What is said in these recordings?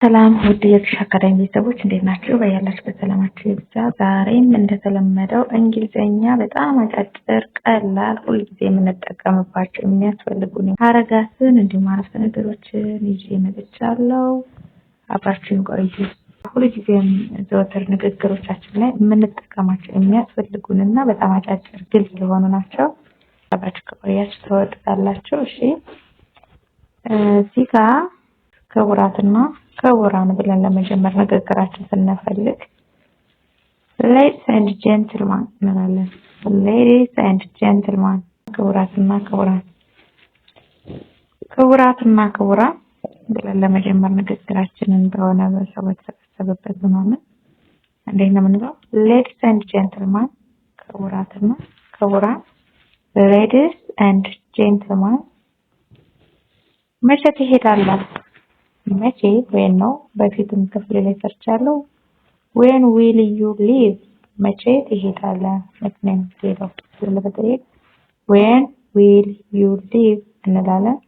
ሰላም ውድ የክሽ አካዳሚ ቤተሰቦች እንዴት ናችሁ? በያላችሁበት ሰላማችሁ ይብዛ። ዛሬም እንደተለመደው እንግሊዘኛ በጣም አጫጭር ቀላል ሁልጊዜ የምንጠቀምባቸው የሚያስፈልጉን ሐረጋትን እንዲሁም አረፍተ ነገሮችን ይዤ መጥቻለሁ። አብራችሁን ቆዩ። ሁልጊዜም ዘወትር ንግግሮቻችን ላይ የምንጠቀማቸው የሚያስፈልጉንና በጣም አጫጭር ግልጽ የሆኑ ናቸው። አብራችሁ ከቆያችሁ ተወጣላችሁ። እሺ እዚህ ጋር ክቡራትና ክቡራን ብለን ለመጀመር ንግግራችን ስንፈልግ ladies and gentlemen እንላለን። ladies and gentlemen ክቡራትና ክቡራን ብለን ለመጀመር ንግግራችንን በሆነ በሰው ተሰበሰበበት ምናምን እንዴት ነው የምንለው? ladies and gentlemen ክቡራትና ክቡራን ladies and gentlemen መቼ ትሄዳላችሁ? መቼ when ነው በፊትም ክፍል ላይ ሰርቻለሁ። when will you leave መቼ ትሄዳለህ? ምክንያቱም ሄደው ስለበተለይ when will you leave እንላለን።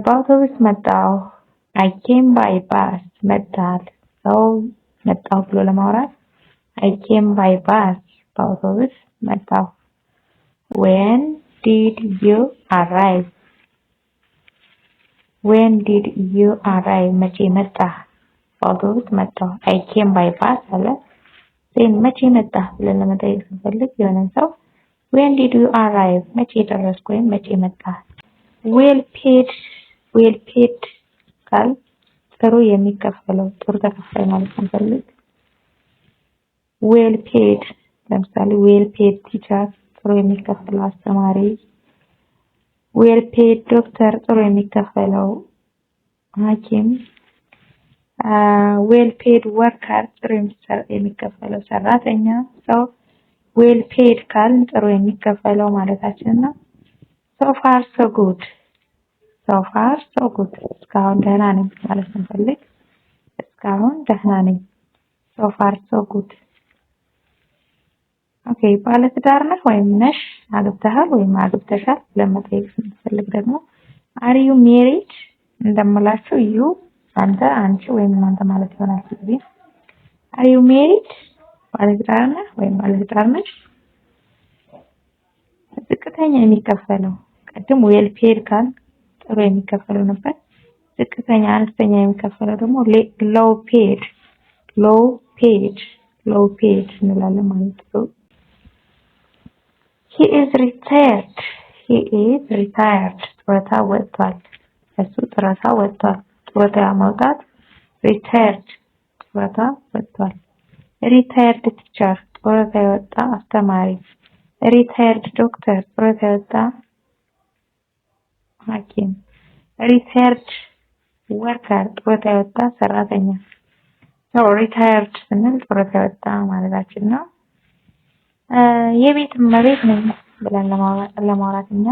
በአውቶቡስ መጣሁ I came by bus መጣል ሰው መጣሁ ብሎ ለማውራት I came by bus በአውቶቡስ መጣሁ። when did you arrive when did you arrive መቼ መጣህ? በአውቶቡስ መጣሁ I came by bus አለ። then መቼ መጣህ ብለን ለመጠየቅ ስንፈልግ የሆነን ሰው when did you arrive መቼ ደረስክ ወይም መቼ መጣህ? well paid ካል ጥሩ የሚከፈለው ጥሩ ተከፋይ ማለት ስንፈልግ well paid ለምሳሌ well paid teacher ጥሩ የሚከፈለው አስተማሪ well paid doctor ጥሩ የሚከፈለው ሐኪም well paid worker ጥሩ የሚከፈለው ሰራተኛ ሰው well paid ካል ጥሩ የሚከፈለው ማለታችን ነው። so far so good እስካሁን ደህና ነኝ ማለት ስንፈልግ እስካሁን ደህና ነኝ so far so good ኦኬ ባለትዳር ነህ ወይም ነሽ አግብተሃል ወይም አግብተሻል ለመጠየቅ ስንፈልግ ደግሞ are you married እንደምላችሁ you አንተ አንቺ ወይም እናንተ ማለት ይሆናል። ስለዚህ are you married ባለትዳር ነህ ወይም ባለትዳር ነሽ። ዝቅተኛ የሚከፈለው ቀድም well paid ካል ጥሩ የሚከፈለው ነበር። ዝቅተኛ አነስተኛ የሚከፈለው ደግሞ low paid እንላለን ማለት ነው። he is retired ጡረታ ወጥቷል። እሱ ጡረታ ወጥቷል። ጡረታ መውጣት retired ጡረታ ወጥቷል። retired teacher ጡረታ የወጣ አስተማሪ retired doctor ጡረታ የወጣ ሐኪም retired worker ጡረታ የወጣ ሰራተኛ so retired ስንል ጡረታ የወጣ ማለታችን ነው። የቤት እመቤት ነኝ ብለን ለማውራትኛ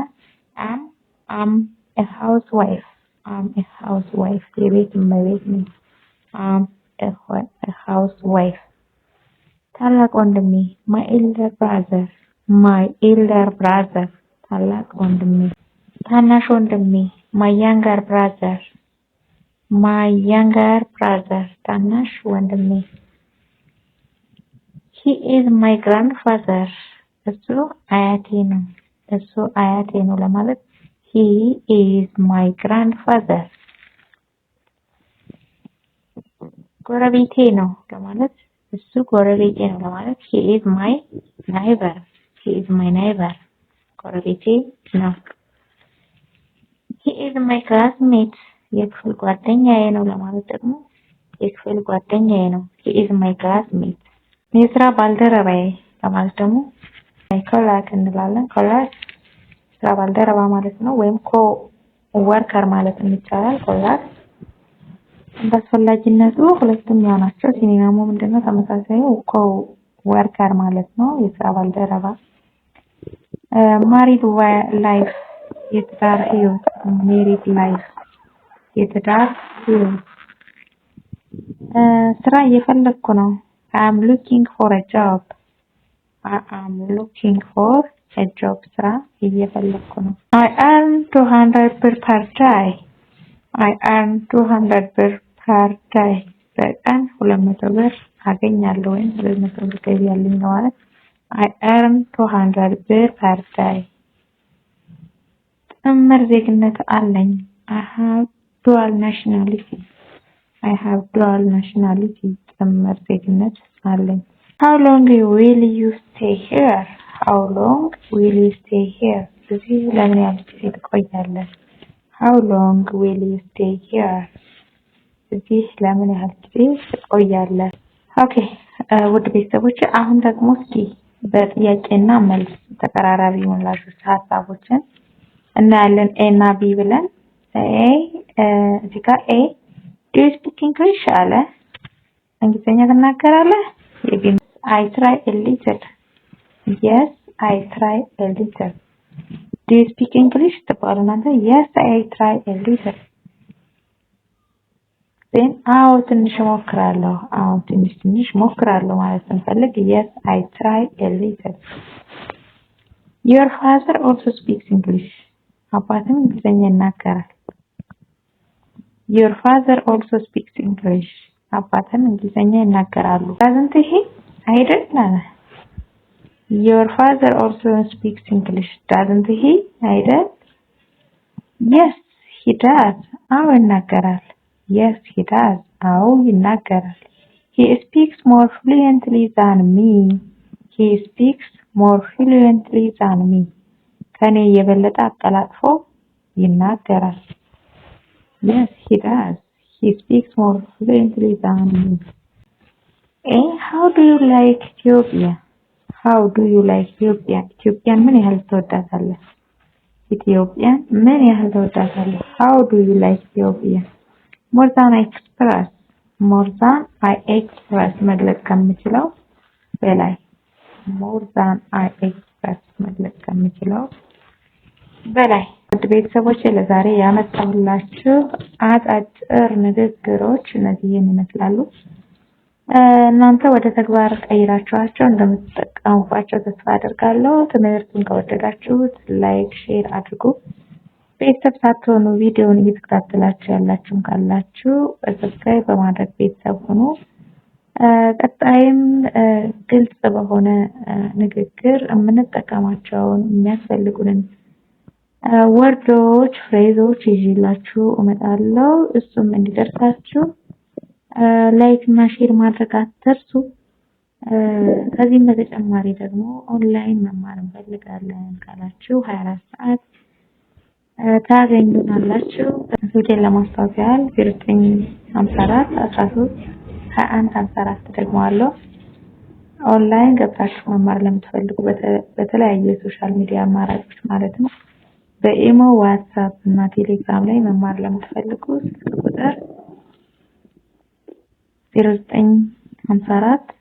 I'm a housewife የቤት እመቤት ነኝ I'm a housewife። ታላቅ ወንድሜ my elder brother ታላቅ ወንድሜ። ታናሽ ወንድሜ my younger brother ታናሽ ወንድሜ። he is my grandfather እሱ አያቴ ነው ለማለት he is my grandfather። ጎረቤቴ ነው ለማለት እሱ ጎረቤቴ ነው ለማለት he is my neighbor ጎረቤቴ ነው። he is my classmate የክፍል ጓደኛዬ ነው ለማለት ደግሞ የክፍል ጓደኛዬ ነው he is my classmate። የስራ ባልደረባዬ ለማለት ደግሞ ኮላግ እንላለን። ኮላግ ስራ ባልደረባ ማለት ነው ወይም co-worker ማለት ይቻላል። ኮላግ እንደአስፈላጊነቱ ሁለቱም ያናቸው ሲኒማሙ ምንድነው ተመሳሳዩ co-worker ማለት ነው የስራ ባልደረባ። married life የትዳር ህይወት married life የትዳር ህይወት። ስራ እየፈለኩ ነው I am looking for a job ስራ እየፈለኩ ነው። I earn 200 ብር per day I earn 200 ብር ፓርዳይ በቀን 200 ብር አገኛለሁ ወይም 200 ብር ገቢ ያለኝ ነው ማለት I earn 200 ብር per day። ጥምር ዜግነት አለኝ I have dual nationality ጥምር ዜግነት አለኝ። How long will you stay here? እዚህ ለምን ያህል ጊዜ ትቆያለህ? How long will you stay here? እዚህ ለምን ያህል ጊዜ ትቆያለህ? ኦኬ ውድ ቤተሰቦች አሁን ደግሞ እስኪ በጥያቄና መልስ ተቀራራቢ ምላሾች ሀሳቦችን እናያለን። ኤ እና ቢ ብለን እዚህ ጋር ኤ do you speak English አለ። እንግሊዝኛ ትናገራለህ? I try a little። Yes, I try a little። Do you speak English ትባሉናለ። Yes, I try a little። then አዎ ትንሽ ሞክራለሁ። አዎ ትንሽ ሞክራለሁ ማለት እንፈልግ yes I try a little። your father also speaks English። አባትም እንግሊዝኛ ይናገራል። your father also speaks English። አባትም እንግሊዝኛ ይናገራሉ። doesn't he? አይደል? your father also speaks English doesn't he? አይደል? yes he does። አዎ ይናገራል። Yes, he does። አዎ ይናገራል። He speaks more fluently than me። ከኔ የበለጠ አቀላጥፎ ይናገራል። Yes, he does። He speaks more fluently than me። How do you like Ethiopia? ኢትዮጵያን ምን ያህል ትወዳታለህ? How do you like Ethiopia? more than I express መግለጽ ከምችለው በላይ ውድ ቤተሰቦች ለዛሬ ያመጣሁላችሁ አጫጭር ንግግሮች እነዚህን ይመስላሉ። እናንተ ወደ ተግባር ቀይራችኋቸው እንደምትጠቀሙባቸው ተስፋ አደርጋለሁ። ትምህርቱን ከወደዳችሁት ላይክ፣ ሼር አድርጉ። ቤተሰብ ሳትሆኑ ቪዲዮውን እየተከታተላችሁ ያላችሁም ካላችሁ ሰብስክራይብ በማድረግ ቤተሰብ ሁኑ። ቀጣይም ግልጽ በሆነ ንግግር የምንጠቀማቸውን የሚያስፈልጉንን ወርዶች፣ ፍሬዞች ይዤላችሁ እመጣለሁ። እሱም እንዲደርሳችሁ ላይክ እና ሼር ማድረግ አትርሱ። ከዚህም በተጨማሪ ደግሞ ኦንላይን መማር እንፈልጋለን ካላችሁ 24 ሰዓት ታገኙናላችሁ። ስልኬን ለማስታወስ ያህል 0954 13 21 54 ደግሞ አለው። ኦንላይን ገብታችሁ መማር ለምትፈልጉ በተለያዩ የሶሻል ሚዲያ አማራጮች ማለት ነው በኢሞ፣ ዋትስአፕ እና ቴሌግራም ላይ መማር ለምትፈልጉ ስልክ ቁጥር 0954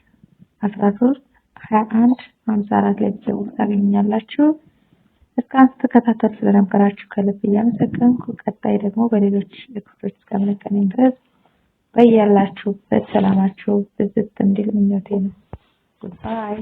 13 21 54 ላይ ታገኙኛላችሁ። እስካሁን ስትከታተሉ ስለነበራችሁ ከልብ እያመሰገንኩ ቀጣይ ደግሞ በሌሎች ክፍሎች እስከምንገናኝ ድረስ በያላችሁበት ሰላማችሁ ብዝት እንዲል ምኞቴ ነው። Goodbye።